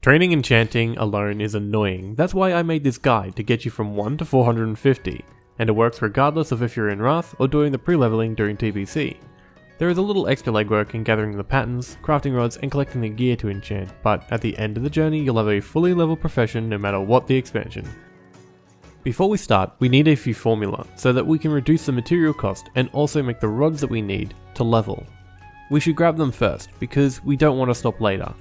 Training enchanting alone is annoying, that's why I made this guide to get you from 1 to 450, and it works regardless of if you're in Wrath or doing the pre-leveling during TBC. There is a little extra legwork in gathering the patterns, crafting rods and collecting the gear to enchant, but at the end of the journey you'll have a fully leveled profession no matter what the expansion. Before we start, we need a few formula, so that we can reduce the material cost and also make the rods that we need to level. We should grab them first, because we don't want to stop later,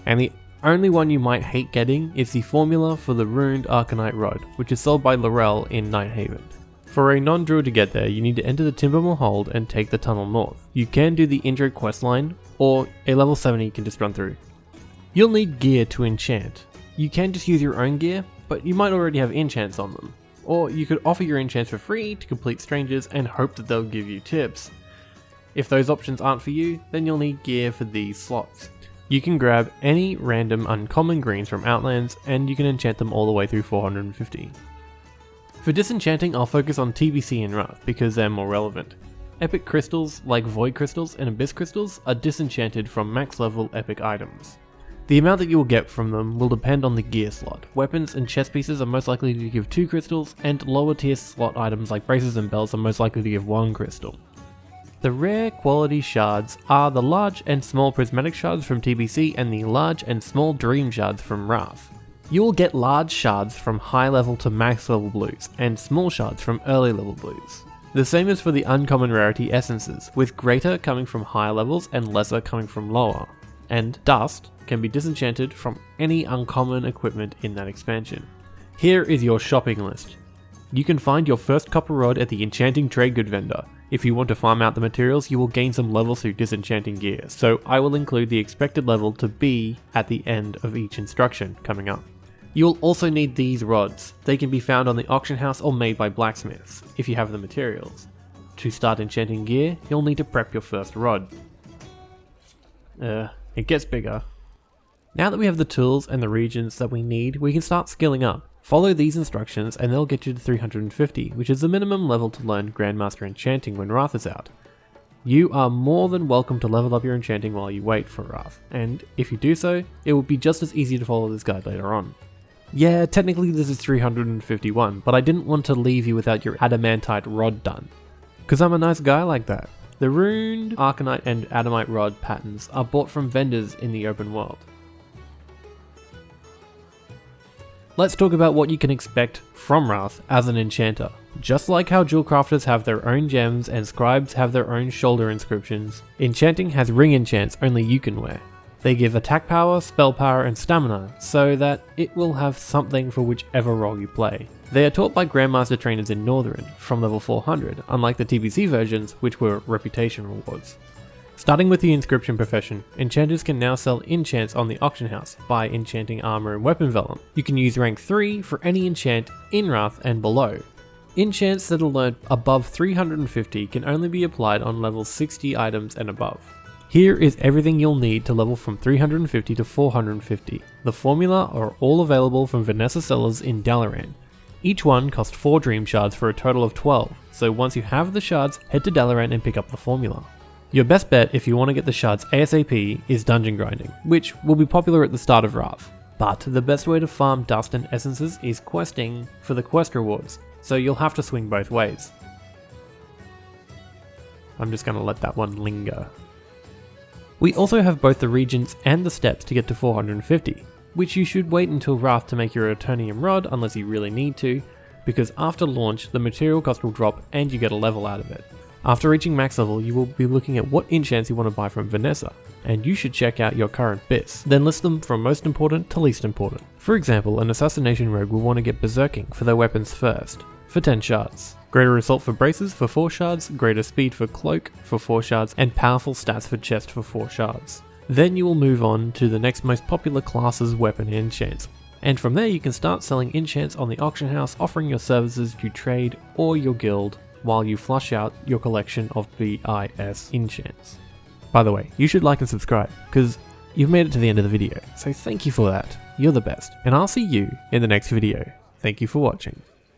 and the only one you might hate getting is the formula for the Ruined Arcanite Rod, which is sold by Laurel in Nighthaven. For a non-druid to get there, you need to enter the Timbermill Hold and take the tunnel north. You can do the intro questline, or a level 70 can just run through. You'll need gear to enchant. You can just use your own gear, but you might already have enchants on them. Or you could offer your enchants for free to complete strangers and hope that they'll give you tips. If those options aren't for you, then you'll need gear for these slots. You can grab any random uncommon greens from Outlands and you can enchant them all the way through 450. For disenchanting, I'll focus on TBC and Wrath because they're more relevant. Epic crystals like Void crystals and Abyss crystals are disenchanted from max level epic items. The amount that you will get from them will depend on the gear slot. Weapons and chest pieces are most likely to give 2 crystals, and lower tier slot items like braces and belts are most likely to give 1 crystal. The rare quality shards are the large and small prismatic shards from TBC and the large and small dream shards from Wrath. You will get large shards from high level to max level blues, and small shards from early level blues. The same is for the uncommon rarity essences, with greater coming from higher levels and lesser coming from lower. And dust can be disenchanted from any uncommon equipment in that expansion. Here is your shopping list. You can find your first copper rod at the enchanting trade good vendor. If you want to farm out the materials, you will gain some levels through disenchanting gear, so I will include the expected level to be at the end of each instruction coming up. You will also need these rods. They can be found on the auction house or made by blacksmiths, if you have the materials. To start enchanting gear, you'll need to prep your first rod. It gets bigger. Now that we have the tools and the regions that we need, we can start skilling up. Follow these instructions and they'll get you to 350, which is the minimum level to learn Grandmaster Enchanting when Wrath is out. You are more than welcome to level up your enchanting while you wait for Wrath, and if you do so, it will be just as easy to follow this guide later on. Yeah, technically this is 351, but I didn't want to leave you without your adamantite rod done, because I'm a nice guy like that. The Ruined Arcanite and Adamite Rod patterns are bought from vendors in the open world. Let's talk about what you can expect from Wrath as an enchanter. Just like how jewel crafters have their own gems and scribes have their own shoulder inscriptions, enchanting has ring enchants only you can wear. They give attack power, spell power and stamina, so that it will have something for whichever role you play. They are taught by Grandmaster trainers in Northern from level 400, unlike the TBC versions which were reputation rewards. Starting with the inscription profession, enchanters can now sell enchants on the auction house by enchanting armor and weapon vellum. You can use rank 3 for any enchant in Wrath and below. Enchants that are learned above 350 can only be applied on level 60 items and above. Here is everything you'll need to level from 350 to 450. The formula are all available from Venessa sellers in Dalaran. Each one costs 4 dream shards for a total of 12, so once you have the shards, head to Dalaran and pick up the formula. Your best bet if you want to get the shards ASAP is dungeon grinding, which will be popular at the start of Wrath. But the best way to farm dust and essences is questing for the quest rewards, so you'll have to swing both ways. I'm just going to let that one linger. We also have both the regions and the steps to get to 450, which you should wait until Wrath to make your Eternium Rod unless you really need to, because after launch the material cost will drop and you get a level out of it. After reaching max level, you will be looking at what enchants you want to buy from Venessa, and you should check out your current BIS, then list them from most important to least important. For example, an assassination rogue will want to get berserking for their weapons first, for 10 shards. Greater assault for braces for 4 shards, greater speed for cloak for 4 shards, and powerful stats for chest for 4 shards. Then you will move on to the next most popular class's weapon enchants. And from there you can start selling enchants on the auction house, offering your services to trade or your guild while you flush out your collection of BIS enchants. By the way, you should like and subscribe, because you've made it to the end of the video, so thank you for that. You're the best, and I'll see you in the next video. Thank you for watching.